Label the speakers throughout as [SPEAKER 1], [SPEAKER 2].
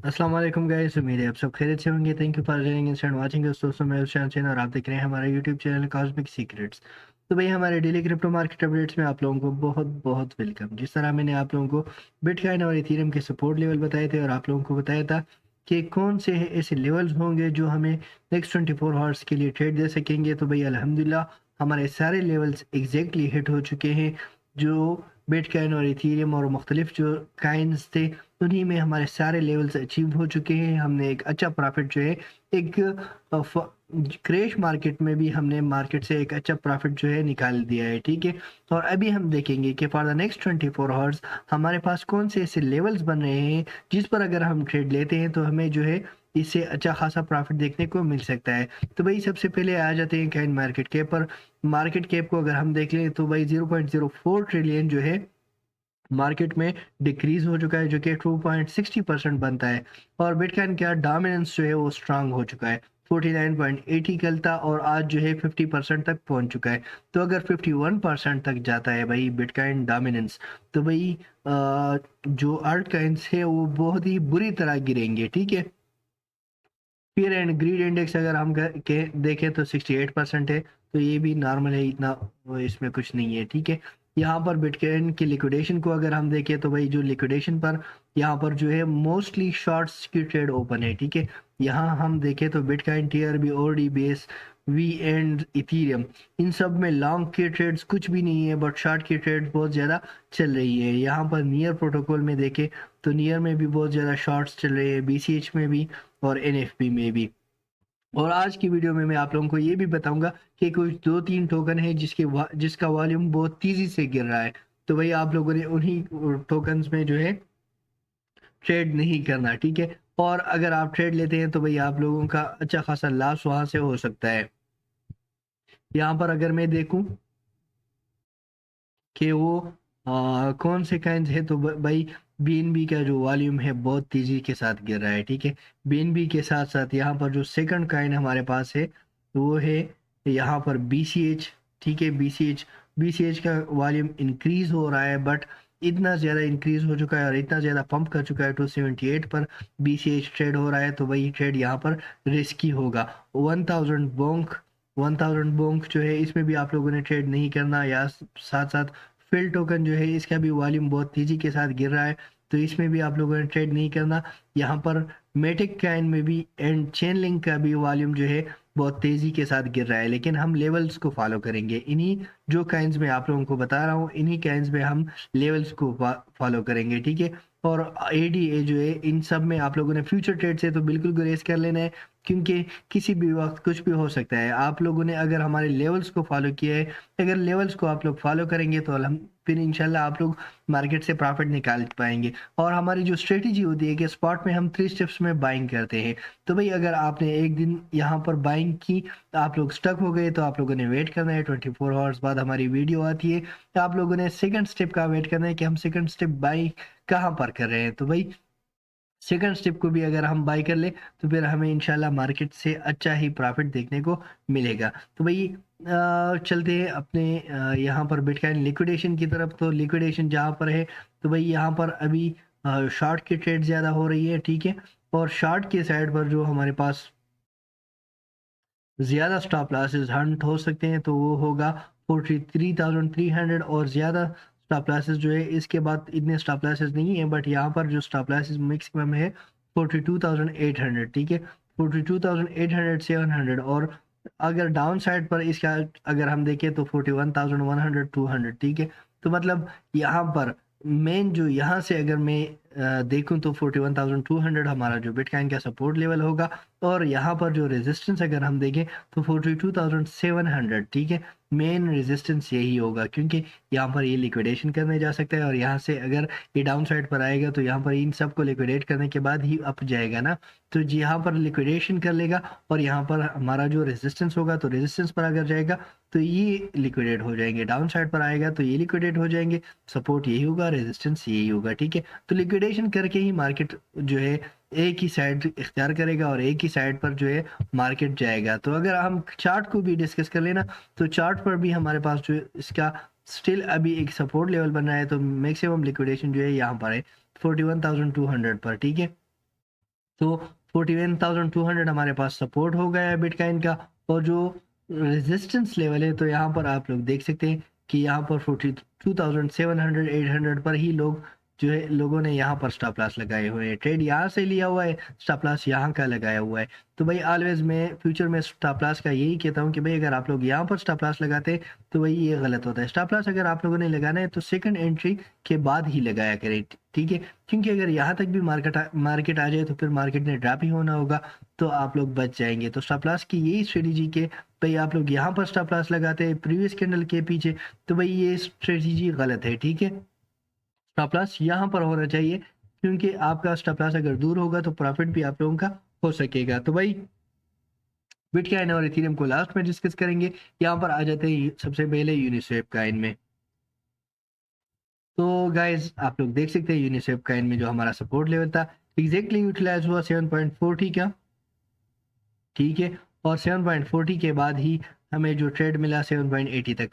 [SPEAKER 1] अस्सलाम वालेकुम गाइस, उम्मीद है आप सब खैरियत से होंगे। Thank you for joining and watching us. दोस्तों मैं उशान चैन और आप देख रहे हैं हमारा यूट्यूब चैनल कॉस्मिक सीक्रेट्स। तो भाई हमारे डेली क्रिप्टो मार्केट अपडेट्स में आप लोगों को बहुत बहुत वेलकम। जिस तरह मैंने आप लोगों को बिटकॉइन और इथेरियम के सपोर्ट लेवल बताए थे और आप लोगों को बताया था कि कौन से ऐसे लेवल्स होंगे जो हमें नेक्स्ट 24 आवर्स के लिए ट्रेड दे सकेंगे, तो भाई अल्हम्दुलिल्लाह हमारे सारे लेवल्स एग्जैक्टली हिट हो चुके हैं। जो बिटकॉइन और इथेरियम और मुख्तलिफ जो काइंस थे, उन्हीं में हमारे सारे लेवल्स अचीव हो चुके हैं। हमने एक अच्छा प्रॉफिट जो है एक क्रैश मार्केट में भी हमने मार्केट से एक अच्छा प्रॉफिट जो है निकाल दिया है, ठीक है। और अभी हम देखेंगे कि फॉर द नेक्स्ट 24 आवर्स हमारे पास कौन से ऐसे लेवल्स बन रहे हैं जिस पर अगर हम ट्रेड लेते हैं तो हमें जो है इससे अच्छा खासा प्रॉफिट देखने को मिल सकता है। तो भाई सबसे पहले आ जाते हैं काइन मार्केट कैप पर। मार्केट कैप को अगर हम देख लें तो भाई 0.04 ट्रिलियन जो है मार्केट में डिक्रीज हो चुका है, जो कि 2.60% बनता है। और बिटकॉइन का डोमिनेंस जो है वो स्ट्रांग हो चुका है। 49.80 कल था और आज जो है 50% तक पहुंच चुका है। तो अगर 51% तक जाता है भाई बिटकॉइन डोमिनेंस, तो भाई जो आल्ट कॉइन्स है वो बहुत ही बुरी तरह गिरेंगे, ठीक है। फियर एंड ग्रीड इंडेक्स अगर हम के देखें तो 68% है। तो ये भी नॉर्मल है, इतना इसमें कुछ नहीं है, ठीक है। यहाँ पर बिटकॉइन की लिक्विडेशन को अगर हम देखें तो भाई जो लिक्विडेशन पर यहाँ पर जो है मोस्टली शॉर्ट्स की ट्रेड ओपन है, ठीक है। यहाँ हम देखें तो बिटकॉइन टीआरबी ओडी बेस वी एंड इथीरियम, इन सब में लॉन्ग की ट्रेड्स कुछ भी नहीं है, बट शॉर्ट की ट्रेड बहुत ज़्यादा चल रही है। यहाँ पर नियर प्रोटोकॉल में देखें तो नियर में भी बहुत ज़्यादा शॉर्ट्स चल रहे हैं, बीसीएच में भी और एनएफपी में भी। और आज की वीडियो में मैं आप लोगों को ये भी बताऊंगा कि कुछ 2-3 टोकन है जिसका वॉल्यूम बहुत तेजी से गिर रहा है। तो भाई आप लोगों ने उन्हीं टोकन्स में जो है ट्रेड नहीं करना, ठीक है। और अगर आप ट्रेड लेते हैं तो भाई आप लोगों का अच्छा खासा लॉस वहां से हो सकता है। यहाँ पर अगर मैं देखूं कि वो कौन से काइंस है तो भाई बीएनबी का जो वॉल्यूम है बहुत तेजी के साथ गिर रहा है, ठीक है। बीएनबी के साथ साथ यहाँ पर जो सेकंड काइन हमारे पास है वो है यहाँ पर बीसीएच, ठीक है। बीसीएच बीसीएच का वॉल्यूम इंक्रीज हो रहा है, बट इतना ज़्यादा इंक्रीज हो चुका है और इतना ज़्यादा पंप कर चुका है 278 पर बीसीएच ट्रेड हो रहा है। तो वही ट्रेड यहाँ पर रिस्की होगा। 1000 बोंक जो है इसमें भी आप लोगों ने ट्रेड नहीं करना। या साथ साथ फिल टोकन जो है इसका भी वॉल्यूम बहुत तेजी के साथ गिर रहा है, तो इसमें भी आप लोगों ने ट्रेड नहीं करना। यहाँ पर मेटिक काइन में भी एंड चेन लिंक का भी वॉल्यूम जो है बहुत तेजी के साथ गिर रहा है, लेकिन हम लेवल्स को फॉलो करेंगे। इन्हीं जो काइंस में आप लोगों को बता रहा हूँ इन्हीं काइंस में हम लेवल्स को फॉलो करेंगे, ठीक है। और एडीए जो है इन सब में आप लोगों ने फ्यूचर ट्रेड से तो बिल्कुल गुरेज कर लेना है, क्योंकि किसी भी वक्त कुछ भी हो सकता है। आप लोगों ने अगर हमारे लेवल्स को फॉलो किया है, अगर लेवल्स को आप लोग फॉलो करेंगे तो हम फिर इंशाल्लाह आप लोग मार्केट से प्रॉफिट निकाल पाएंगे। और हमारी जो स्ट्रेटेजी होती है कि स्पॉट में हम 3 स्टेप्स में बाइंग करते हैं। तो भाई अगर आपने एक दिन यहाँ पर बाइंग की, आप लोग स्टक हो गए, तो आप लोगों ने वेट करना है। 24 आवर्स बाद हमारी वीडियो आती है, तो आप लोगों ने सेकंड स्टेप का वेट करना है कि हम सेकंड स्टेप बाई कहाँ पर कर रहे हैं। तो भाई सेकंड स्टेप को भी अगर हम बाय कर ले तो फिर हमें इंशाल्लाह मार्केट से अच्छा ही प्रॉफिट देखने को मिलेगा। तो भाई चलते हैं अपने यहाँ पर बिटकॉइन लिक्विडेशन की तरफ। तो लिक्विडेशन जहाँ पर है तो भाई यहाँ पर अभी शॉर्ट की ट्रेड ज़्यादा हो रही है, ठीक है। और शॉर्ट के साइड पर जो हमारे पास ज़्यादा स्टॉप लॉसेस हंट हो सकते हैं तो वो होगा 43,300। और ज़्यादा स्टॉप लॉसेस जो है इसके बाद इतने स्टॉप लॉसेस नहीं है, बट यहाँ पर जो स्टॉप लॉसेस मैक्सिमम है 42,800, ठीक है। 42,800 700। और अगर डाउन साइड पर इसका अगर हम देखें तो 41,100 200, ठीक है। तो मतलब यहाँ पर मेन जो यहाँ से अगर मैं देखूं तो 41,200 हमारा जो बिटकॉइन का सपोर्ट लेवल होगा। और यहाँ पर जो रेजिस्टेंस अगर हम देखें तो 42,700, ठीक है। मेन रेजिस्टेंस यही होगा, क्योंकि यहाँ पर ये लिक्विडेशन करने जा सकता है और यहाँ से अगर ये डाउन साइड पर आएगा तो यहाँ पर इन सब को लिक्विडेट करने के बाद ही अप जाएगा ना। तो जी यहाँ पर लिक्विडेशन कर लेगा और यहाँ पर हमारा जो रेजिस्टेंस होगा तो रेजिस्टेंस पर अगर जाएगा तो ये लिक्विडेट हो जाएंगे, डाउन साइड पर आएगा तो ये लिक्विडेट हो जाएंगे। सपोर्ट यही होगा, रेजिस्टेंस यही होगा, ठीक है। तो लिक्विडेशन करके ही मार्केट जो है एक ही साइड इख्तियार करेगा और एक ही साइड पर जो है मार्केट जाएगा। तो अगर हम चार्ट को भी डिस्कस कर लेना तो चार्ट पर भी हमारे पास जो इसका स्टिल अभी एक सपोर्ट लेवल बन रहा है। तो मैक्सिमम लिक्विडेशन जो है यहाँ पर है 41,200 पर, ठीक है। तो 41,200 हमारे पास सपोर्ट हो गया है बिटकॉइन का। और जो रेजिस्टेंस लेवल है तो यहाँ पर आप लोग देख सकते हैं कि यहाँ पर 42,700 800 पर ही लोग जो है लोगों ने यहाँ पर स्टॉप लॉस लगाए हुए हैं। ट्रेड यहाँ से लिया हुआ है, स्टॉप लॉस यहाँ का लगाया हुआ है। तो भाई ऑलवेज मैं फ्यूचर में स्टॉप लॉस का यही कहता हूँ कि भाई अगर आप लोग यहाँ पर स्टॉप लॉस लगाते हैं तो भाई ये गलत होता है। स्टॉप लॉस अगर आप लोगों ने लगाना है तो सेकंड एंट्री के बाद ही लगाया करें, ठीक है। क्योंकि अगर यहाँ तक भी मार्केट आ जाए तो फिर मार्केट ने ड्रॉप ही होना होगा, तो आप लोग बच जाएंगे। तो स्टॉप लॉस की यही स्ट्रेटेजी के भाई आप लोग यहाँ पर स्टॉप लॉस लगाते हैं प्रीवियस कैंडल के पीछे, तो भाई ये स्ट्रेटेजी गलत है, ठीक है। स्टॉप लॉस यहाँ पर होना चाहिए, क्योंकि आपका स्टॉप लॉस अगर दूर होगा तो प्रॉफिट भी आप लोगों का हो सकेगा। तो भाई बिटकॉइन और इथेरियम को लास्ट में डिस्कस करेंगे। यहाँ पर आ जाते हैं सबसे पहले यूनिस्वैप कॉइन में। तो गाइज आप लोग देख सकते हैं यूनिस्वैप कॉइन में जो हमारा सपोर्ट लेवल था एग्जैक्टली यूटिलाइज हुआ 7.40 का, ठीक है। और 7.40 के बाद ही हमें जो ट्रेड मिला 7.80 तक,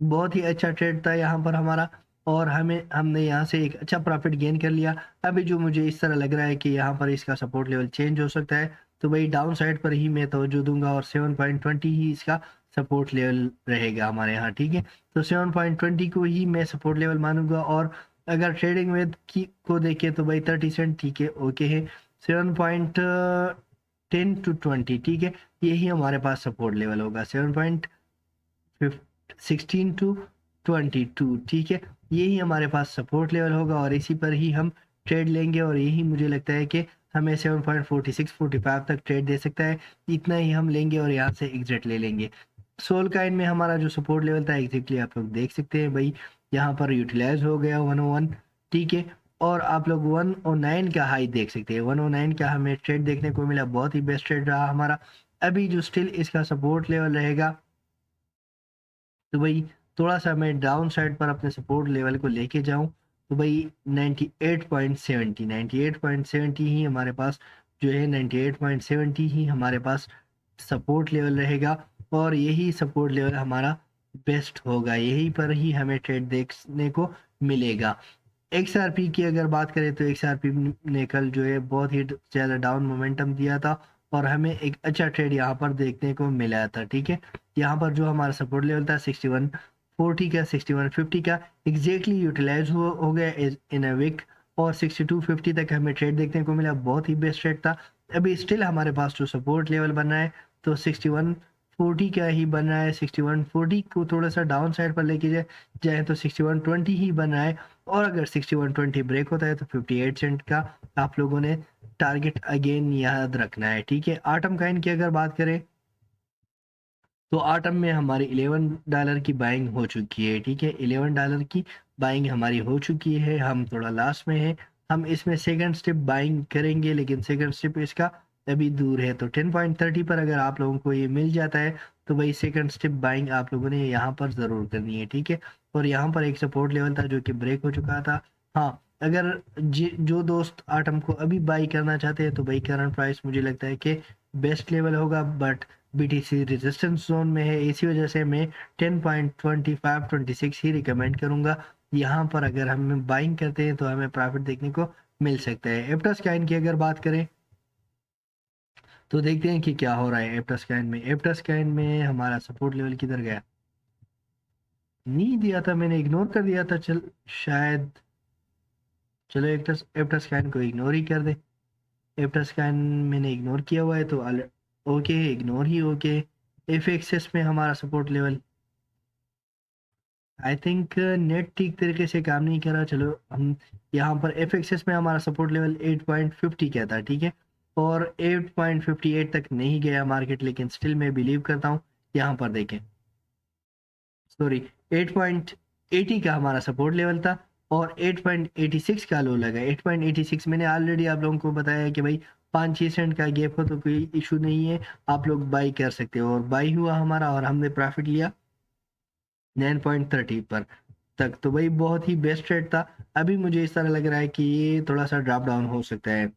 [SPEAKER 1] बहुत ही अच्छा ट्रेड था यहाँ पर हमारा। और हमने यहाँ से एक अच्छा प्रॉफिट गेन कर लिया। अभी जो मुझे इस तरह लग रहा है कि यहाँ पर इसका सपोर्ट लेवल चेंज हो सकता है, तो भाई डाउन साइड पर ही मैं तवज्जो दूंगा और 7.20 ही इसका सपोर्ट लेवल रहेगा हमारे यहाँ, ठीक है। तो 7.20 को ही मैं सपोर्ट लेवल मानूंगा। और अगर ट्रेडिंग में की को देखें तो भाई 30 सेंट ठीक है, ओके है। 7.10 to 20, ठीक है, यही हमारे पास सपोर्ट लेवल होगा। 7.16 to 22, ठीक है, यही हमारे पास सपोर्ट लेवल होगा और इसी पर ही हम ट्रेड लेंगे। और यही मुझे लगता है कि हमें 7.46 45 तक ट्रेड दे सकता है। इतना ही हम लेंगे और यहाँ से एग्जिट ले लेंगे। सोल काइन में हमारा जो सपोर्ट लेवल था एग्जैक्टली आप लोग देख सकते हैं भाई, यहाँ पर यूटिलाइज हो गया 101, ठीक है। और आप लोग 109 का हाई देख सकते हैं। 109 का हमें ट्रेड देखने को मिला, बहुत ही बेस्ट ट्रेड रहा हमारा। अभी जो स्टिल इसका सपोर्ट लेवल रहेगा, तो भाई थोड़ा सा मैं डाउन साइड पर अपने सपोर्ट लेवल को लेके जाऊं तो भाई 98.70 ही हमारे पास जो है 98.70 ही हमारे पास सपोर्ट लेवल रहेगा। और यही सपोर्ट लेवल हमारा बेस्ट होगा, यही पर ही हमें ट्रेड देखने को मिलेगा। XRP की अगर बात करें तो XRP ने कल जो है बहुत ही ज़्यादा डाउन मोमेंटम दिया था और हमें एक अच्छा ट्रेड यहाँ पर देखने को मिला था, ठीक है। यहाँ पर जो हमारा सपोर्ट लेवल था 6140 का 6150 का एग्जैक्टली यूटिलाइज हो गया इन अ वीक। और 6250 तक हमें ट्रेड देखने को मिला, बहुत ही बेस्ट ट्रेड था। अभी स्टिल हमारे पास जो सपोर्ट लेवल बन रहा है तो 6140 का ही बन रहा है। 6140 को थोड़ा सा डाउन साइड पर लेके जाए तो 6120 ही बन रहा है। और अगर 6120 ब्रेक होता है तो 58 सेंट का आप लोगों ने टारगेट अगेन याद रखना है, ठीक है। आटम काइन की अगर बात करें तो आटम में हमारी $11 की बाइंग हो चुकी है, ठीक है। $11 की बाइंग हमारी हो चुकी है, हम थोड़ा लास्ट में है। हम इसमें सेकंड स्टेप बाइंग करेंगे लेकिन सेकंड स्टेप इसका अभी दूर है। तो 10.30 पर अगर आप लोगों को ये मिल जाता है तो भाई सेकंड स्टेप बाइंग आप लोगों ने यहाँ पर ज़रूर करनी है, ठीक है। और यहाँ पर एक सपोर्ट लेवल था जो कि ब्रेक हो चुका था। हाँ, अगर जो दोस्त आटम को अभी बाई करना चाहते हैं तो भाई करंट प्राइस मुझे लगता है कि बेस्ट लेवल होगा, बट BTC रेजिस्टेंस जोन में है, इसी वजह से मैं 10.25 26 ही रिकमेंड करूंगा। यहाँ पर अगर हम बाइंग करते हैं तो हमें प्रॉफिट देखने को मिल सकता है। एप्टस काइन की अगर बात करें तो देखते हैं कि क्या हो रहा है एप्टस काइन में। एप्टस काइन में हमारा सपोर्ट लेवल किधर गया, नहीं दिया था, मैंने इग्नोर कर दिया था, शायद। चलो एप्टस एप्टस काइन को इग्नोर ही कर दे। एप्टस काइन मैंने इग्नोर किया हुआ है तो ओके, इग्नोर ही ओके। एफ एक्सेस में हमारा support level I think net ठीक तरीके से काम नहीं कर रहा। चलो हम यहाँ पर एफ एक्सेस में हमारा सपोर्ट लेवल 8.50 क्या था, ठीक है। और 8.58 तक नहीं गया मार्केट, लेकिन स्टिल मैं बिलीव करता हूँ। यहाँ पर देखें, सॉरी, 8.80 का हमारा सपोर्ट लेवल था और 8.86 का लो लगा। 8.86 मैंने ऑलरेडी आप लोगों को बताया है कि भाई 5-6 सेंट का गैप हो तो कोई इशू नहीं है, आप लोग बाई कर सकते हो। और बाई हुआ हमारा और हमने प्रॉफिट लिया 9.30 पर तक, तो भाई बहुत ही बेस्ट ट्रेड था। अभी मुझे इस तरह लग रहा है कि ये थोड़ा सा ड्रॉप डाउन हो सकता है।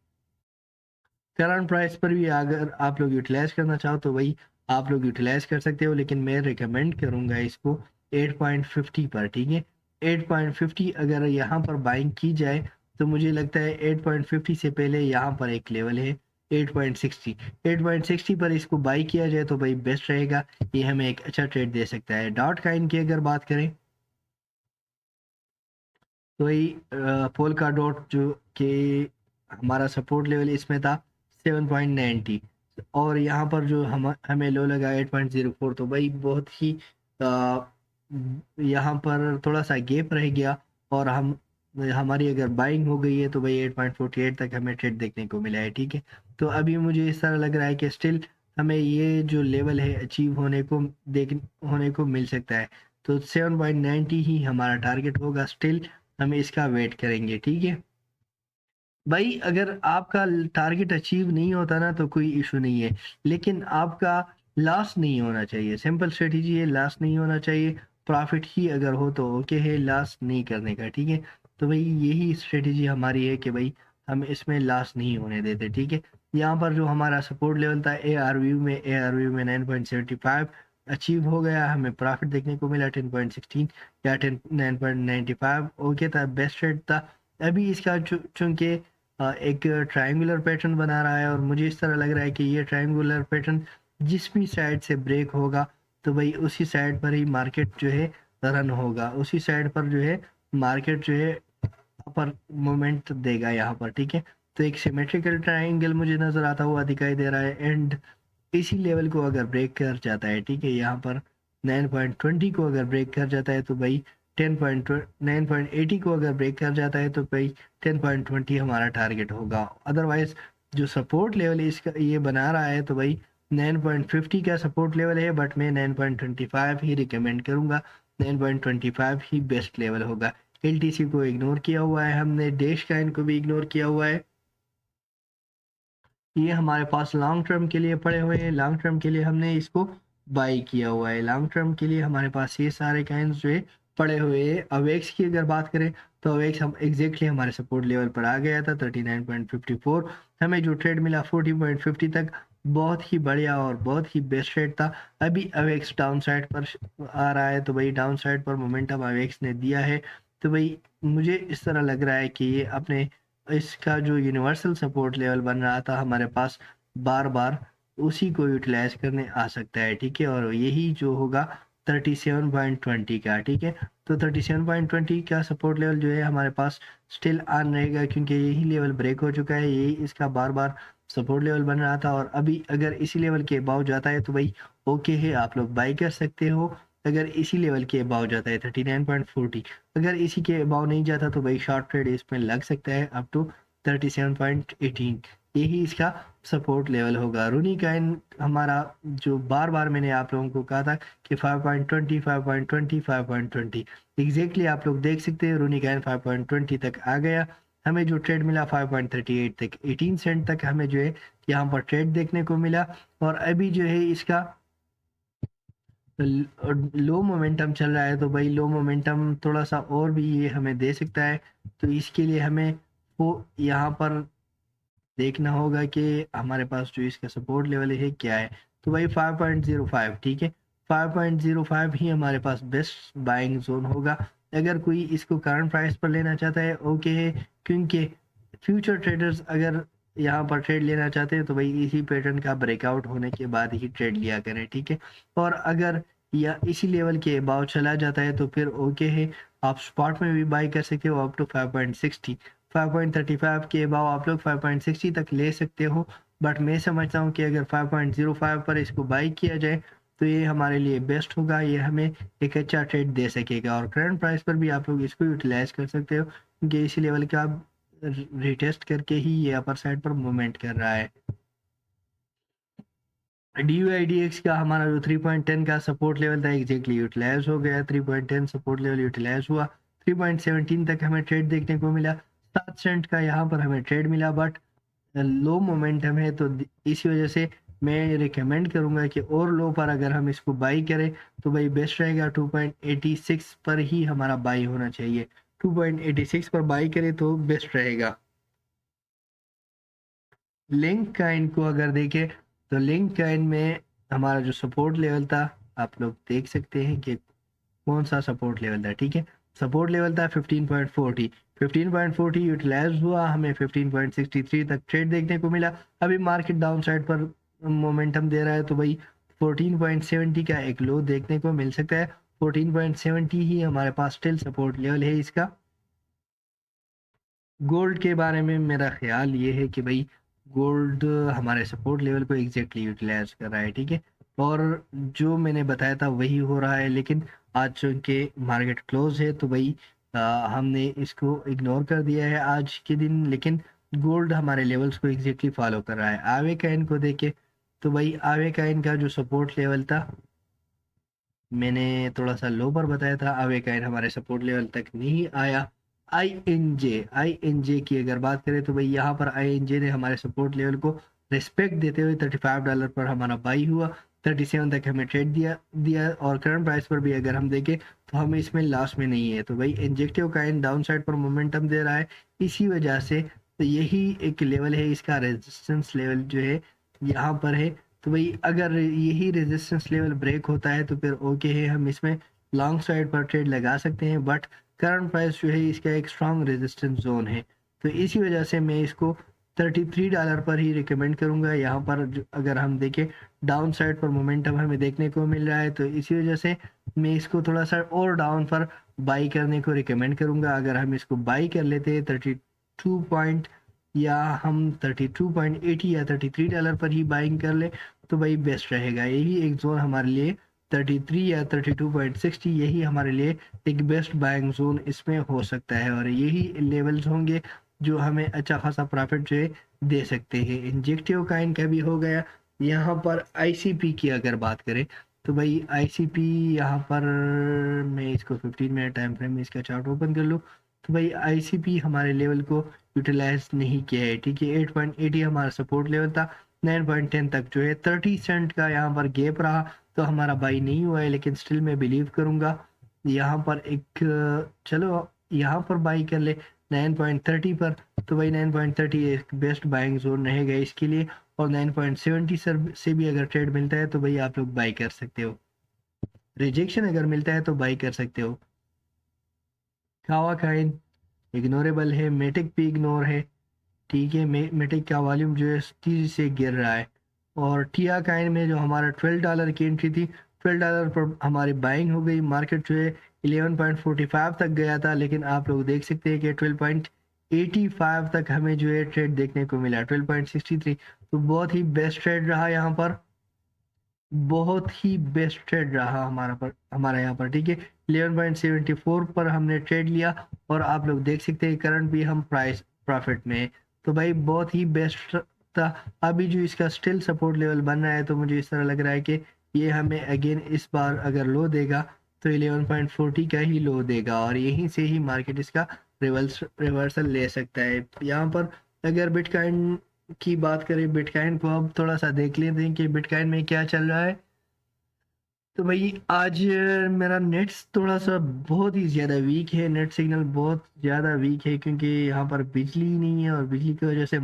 [SPEAKER 1] करंट प्राइस पर भी अगर आप लोग यूटिलाइज करना चाहो तो भाई आप लोग यूटिलाइज कर सकते हो, लेकिन मैं रिकमेंड करूंगा इसको 8.50 पर, ठीक है। 8.50 अगर यहाँ पर बाइंग की जाए तो मुझे लगता है 8.50 से पहले यहाँ पर एक लेवल है 8.60। 8.60 पर इसको बाई किया जाए तो भाई बेस्ट रहेगा, ये हमें एक अच्छा ट्रेड दे सकता है। डॉट काइन की अगर बात करें तो वही पोल्का डॉट जो कि हमारा सपोर्ट लेवल इसमें था 7.90, और यहाँ पर जो हमें लो लगा 8.04, तो भाई बहुत ही यहाँ पर थोड़ा सा गैप रह गया, और हमारी अगर बाइंग हो गई है तो भाई 8.48 तक हमें ट्रेड देखने को मिला है। ठीक है, तो अभी मुझे इस तरह लग रहा है कि स्टिल हमें ये जो लेवल है अचीव होने को मिल सकता है। तो 7.90 ही हमारा टारगेट होगा, स्टिल हम इसका वेट करेंगे। ठीक है भाई, अगर आपका टारगेट अचीव नहीं होता ना तो कोई इशू नहीं है, लेकिन आपका लॉस नहीं होना चाहिए। सिंपल स्ट्रेटेजी है, लॉस नहीं होना चाहिए। प्रॉफिट ही अगर हो तो ओके है, लॉस नहीं करने का। ठीक है, तो भाई यही स्ट्रेटेजी हमारी है कि भाई हम इसमें लॉस नहीं होने देते। ठीक है, यहाँ पर जो हमारा सपोर्ट लेवल था ए आर व्यू में 9.75 अचीव हो गया, हमें प्रॉफिट देखने को मिला 10.16 या 9.95। ओके था, बेस्ट रेट था। अभी इसका चूंकि एक ट्रायंगुलर पैटर्न बना रहा है, और मुझे इस तरह लग रहा है कि ये ट्रायंगुलर पैटर्न जिस भी साइड से ब्रेक होगा तो भाई उसी साइड पर ही मार्केट जो है रन होगा, उसी साइड पर जो है मार्केट जो है अपर मोमेंट देगा यहाँ पर। ठीक है, तो एक सिमेट्रिकल ट्रायंगल मुझे नजर आता हुआ दिखाई दे रहा है, एंड इसी लेवल को अगर ब्रेक कर जाता है, ठीक है, यहाँ पर 9.20 को अगर ब्रेक कर जाता है तो भाई 9.80 को अगर ब्रेक कर जाता है तो भाई 10.20 हमारा टारगेट होगा। अदरवाइज जो सपोर्ट लेवल इसका ये बना रहा है तो भाई 9.50 का सपोर्ट लेवल है, बट मैं 9.25 ही रिकमेंड करूंगा। 9.25 ही बेस्ट लेवल होगा। एलटीसी को इग्नोर किया हुआ है हमने, डैश काइन को भी इग्नोर किया हुआ है। ये हमारे पास लॉन्ग टर्म के लिए पड़े हुए हैं, लॉन्ग टर्म के लिए हमने इसको बाई किया हुआ है। लॉन्ग टर्म के लिए हमारे पास ये सारे काइंस जो है पड़े हुए हैं। अवेक्स की अगर बात करें तो अवेक्स हम एग्जैक्टली हमारे सपोर्ट लेवल पर आ गया था 39.54। हमें जो ट्रेड मिला 40.50 तक, बहुत ही बढ़िया और बहुत ही बेस्ट ट्रेड था। अभी अवेक्स डाउन साइड पर आ रहा है, तो भाई डाउन साइड पर मोमेंटम अवेक्स ने दिया है। तो भाई मुझे इस तरह लग रहा है कि ये अपने इसका जो यूनिवर्सल सपोर्ट लेवल बन रहा था हमारे पास बार बार, उसी को यूटिलाइज करने आ सकता है। ठीक है, और यही जो होगा 37.20 का। ठीक है, तो 37.20 का सपोर्ट लेवल जो है हमारे पास स्टिल ऑन रहेगा, क्योंकि यही लेवल ब्रेक हो चुका है, यही इसका बार बार सपोर्ट लेवल बन रहा था। और अभी अगर इसी लेवल के अबाव जाता है तो भाई ओके है, आप लोग बाई कर सकते हो। अगर इसी लेवल के अबाव जाता है 39.40, अगर इसी के अबाव नहीं जाता तो भाई शॉर्ट ट्रेड इसमें लग सकता है अप टू 37.18, यही इसका सपोर्ट लेवल होगा। रूनी काइन हमारा जो बार बार मैंने आप लोगों को कहा था कि 5.20 5.20 5.20 एग्जैक्टली आप लोग देख सकते हैं रूनी काइन 5.20 तक आ गया। हमें जो ट्रेड मिला 5.38 तक, 18 सेंट तक हमें जो है यहाँ पर ट्रेड देखने को मिला। और अभी जो है इसका लो मोमेंटम चल रहा है, तो भाई लो मोमेंटम थोड़ा सा और भी ये हमें दे सकता है। तो इसके लिए हमें वो यहाँ पर देखना होगा कि हमारे पास जो इसका सपोर्ट लेवल है क्या है। तो भाई 5.05, ठीक है, 5.05 ही हमारे पास बेस्ट बाइंग जोन होगा। अगर कोई इसको करंट प्राइस पर लेना चाहता है ओके है, क्योंकि फ्यूचर ट्रेडर्स अगर यहाँ पर ट्रेड लेना चाहते हैं तो भाई इसी पैटर्न का ब्रेकआउट होने के बाद ही ट्रेड लिया करें। ठीक है, और अगर या इसी लेवल के अबाव चला जाता है तो फिर ओके है, आप स्पॉट में भी बाई कर सकते हो अप टू 5.60। 5.35 के अबाव आप लोग 5.60 तक ले सकते हो, बट मैं समझता हूँ कि अगर 5.05 पर इसको बाई किया जाए तो ये हमारे लिए बेस्ट होगा, ये हमें एक अच्छा ट्रेड दे सकेगा। और करंट प्राइस पर भी आप लोग इसको यूटिलाइज कर सकते हो, क्योंकि इसी लेवल का रिटेस्ट करके ही ये अपर साइड पर मूवमेंट कर रहा है। DUIDX का हमारा जो 3.10 का सपोर्ट लेवल था एग्जैक्टली यूटिलाइज हो गया, 3.10 सपोर्ट लेवल यूटिलाइज हुआ। 3.17 तक हमें ट्रेड देखने को मिला, 7 सेंट का यहाँ पर हमें ट्रेड मिला, बट लो मोमेंटम है, तो इसी वजह से मैं रिकमेंड करूंगा कि और लो पर अगर हम इसको बाई करें तो भाई बेस्ट रहेगा। 2.86 पर ही हमारा बाई होना चाहिए, 2.86 पर बाई करें तो बेस्ट रहेगा। लिंक काइन को अगर देखें तो लिंक काइन में हमारा जो सपोर्ट लेवल था आप लोग देख सकते हैं कि कौन सा सपोर्ट लेवल था। ठीक है, सपोर्ट लेवल था 15.40, 15.40 यूटिलाइज हुआ, हमें 15.63 तक ट्रेड देखने को मिला। अभी मार्केट डाउन साइड पर मोमेंटम दे रहा है, तो भाई 14.70 का एक लो देखने को मिल सकता है। 14.70 ही हमारे पास स्टिल सपोर्ट लेवल है इसका। गोल्ड के बारे में मेरा ख्याल ये है कि भाई गोल्ड हमारे सपोर्ट लेवल को एग्जैक्टली यूटिलाइज कर रहा है, ठीक है, और जो मैंने बताया था वही हो रहा है। लेकिन आज चूंकि मार्केट क्लोज है तो भाई हमने इसको इग्नोर कर दिया है आज के दिन, लेकिन गोल्ड हमारे लेवल्स को एग्जैक्टली फॉलो कर रहा है। आवे काइन को देखे तो भाई आवे काइन का जो सपोर्ट लेवल था मैंने थोड़ा सा लो पर बताया था, आवे काइन हमारे सपोर्ट लेवल तक नहीं आया। आई एन जे की अगर बात करें तो भाई यहाँ पर आई एन जे ने हमारे सपोर्ट लेवल को रिस्पेक्ट देते हुए $35 पर हमारा बाई हुआ, 37 तक हमें ट्रेड दिया दिया और करंट प्राइस पर भी अगर हम देखें तो हम इसमें लास्ट में नहीं है। तो भाई इंजेक्टिव काइन डाउन साइड पर मोमेंटम दे रहा है, इसी वजह से तो यही एक लेवल है इसका, रेजिस्टेंस लेवल जो है यहाँ पर है। तो भाई अगर यही रेजिस्टेंस लेवल ब्रेक होता है तो फिर ओके है, हम इसमें लॉन्ग साइड पर ट्रेड लगा सकते हैं। बट करंट प्राइस जो है इसका एक स्ट्रॉन्ग रेजिस्टेंस जोन है, तो इसी वजह से मैं इसको $33 पर ही रिकमेंड करूंगा। यहाँ पर अगर हम देखें डाउन साइड पर मोमेंटम हमें देखने को मिल रहा है, तो इसी वजह से मैं इसको थोड़ा सा और डाउन पर बाई करने को रिकमेंड करूंगा। अगर हम इसको बाई कर लेते हैं 32 पॉइंट या हम 32.80 या $33 पर ही बाइंग कर ले तो भाई बेस्ट रहेगा। यही एक जोन हमारे लिए 33 या 32.60, यही हमारे लिए एक बेस्ट बाइंग जोन इसमें हो सकता है, और यही लेवल्स होंगे जो हमें अच्छा खासा प्रॉफिट जो है दे सकते हैं। इंजेक्टिव काइन का भी हो गया। यहाँ पर आईसीपी की अगर बात करें तो भाई आईसीपी यहाँ पर मैं इसको 15 मिनट टाइम फ्रेम में इसका चार्ट ओपन कर लूँ तो भाई आईसीपी हमारे लेवल को यूटिलाइज नहीं किया है, ठीक है। 8.80 हमारा सपोर्ट लेवल था, 9.10 तक जो है 30 सेंट का यहाँ पर गैप रहा, तो हमारा बाई नहीं हुआ है, लेकिन स्टिल मैं बिलीव करूंगा यहाँ पर एक चलो यहाँ पर बाई कर ले 9.30 पर, तो भाई 9.30 एक बेस्ट बाइंग जोन रहेगा इसके लिए। और 9.70 से भी अगर ट्रेड मिलता है तो भाई आप लोग बाई कर सकते हो, रिजेक्शन अगर मिलता है तो बाई कर सकते हो। कावा काइन इग्नोरेबल है, मेटिक भी इग्नोर है, ठीक है। मेटिक का वॉल्यूम जो है तेजी से गिर रहा है। और टिया काइन में जो हमारा $12 की एंट्री थी, $12 पर हमारी बाइंग हो गई, मार्केट जो है 11.45 तक गया था, लेकिन आप लोग देख सकते हैं कि 12.85 तक हमें जो है ट्रेड देखने को मिला, 12.63। तो बहुत ही बेस्ट ट्रेड रहा यहाँ पर, बहुत ही बेस्ट ट्रेड रहा हमारा यहाँ पर, ठीक है। 11.74 पर हमने ट्रेड लिया और आप लोग देख सकते हैं करंट भी हम प्राइस प्रॉफिट में है, तो भाई बहुत ही बेस्ट था। अभी जो इसका स्टिल सपोर्ट लेवल बन रहा है तो मुझे इस तरह लग रहा है कि ये हमें अगेन इस बार अगर लो देगा तो 11.40 का ही लो देगा, और यहीं से ही मार्केट इसका रिवर्सल ले सकता है। यहाँ पर अगर बिटकॉइन की बात करें, बिटकॉइन को अब थोड़ा सा देख लेते हैं कि बिटकॉइन में क्या चल रहा है। तो भाई आज मेरा नेट थोड़ा सा बहुत ही ज़्यादा वीक है, नेट सिग्नल बहुत ज़्यादा वीक है क्योंकि यहाँ पर बिजली नहीं है, और बिजली की वजह से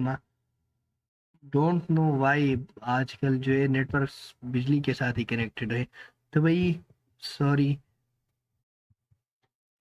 [SPEAKER 1] डोंट नो वाई आजकल जो है नेटवर्क बिजली के साथ ही कनेक्टेड है। तो भाई सॉरी,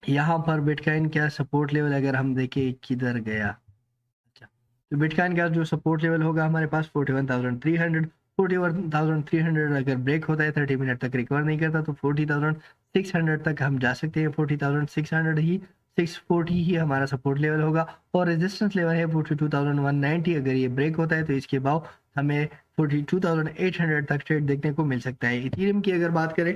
[SPEAKER 1] यहाँ पर बिटकॉइन का सपोर्ट लेवल अगर हम देखें किधर गया, अच्छा, तो बिटकॉइन का जो सपोर्ट लेवल होगा हमारे पास 41,300, 41,300 अगर ब्रेक होता है 30 मिनट तक रिकवर नहीं करता तो 40,600 तक हम जा सकते हैं। 40,600 ही 640 ही हमारा सपोर्ट लेवल होगा, और रेजिस्टेंस लेवल है 42,190। अगर ये ब्रेक होता है तो इसके बाद हमें 42,800 तक ट्रेड देखने को मिल सकता है। इथीरियम की अगर बात करें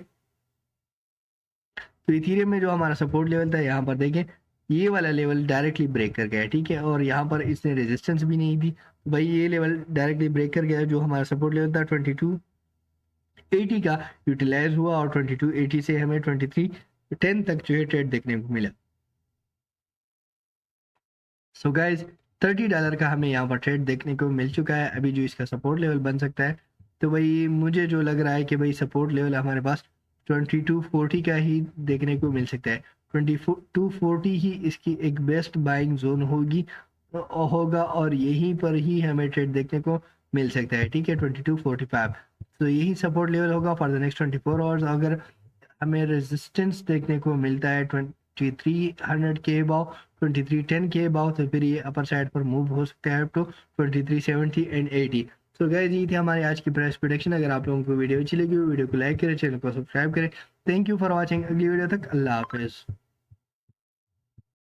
[SPEAKER 1] तो इथीरियम में जो हमारा सपोर्ट लेवल था यहाँ पर देखें ये वाला लेवल डायरेक्टली ब्रेक कर गया, ठीक है, और यहाँ पर इसने रेजिस्टेंस भी नहीं दी, भाई ये लेवल डायरेक्टली ब्रेक कर गया। जो हमारा सपोर्ट लेवल था 2280 का यूटिलाइज हुआ, और 2280 से हमें 2310 तक जो है ट्रेड देखने को मिला। सो गाइज $30 का हमें यहाँ पर ट्रेड देखने को मिल चुका है। अभी जो इसका सपोर्ट लेवल बन सकता है तो भाई मुझे जो लग रहा है कि भाई सपोर्ट लेवल हमारे पास 2240 का ही देखने को मिल सकता है। 2240 ही इसकी एक बेस्ट बाइंग जोन होगा, और यहीं पर ही हमें ट्रेड देखने को मिल सकता है, ठीक है। 2245 तो यही सपोर्ट लेवल होगा फॉर द नेक्स्ट 24 आवर्स। अगर हमें रेजिस्टेंस देखने को मिलता है 2300 के अबाव, 2310 के अबाव, तो फिर ये अपर साइड पर मूव हो सकता है up to 2370 and 80। So guys ये थी हमारी आज की प्राइस प्रेडिक्शन। अगर आप लोगों को वीडियो अच्छी लगी वीडियो को लाइक करें, चैनल को सब्सक्राइब करें। Thank you for watching. अगली वीडियो तक अल्लाह हाफिज़।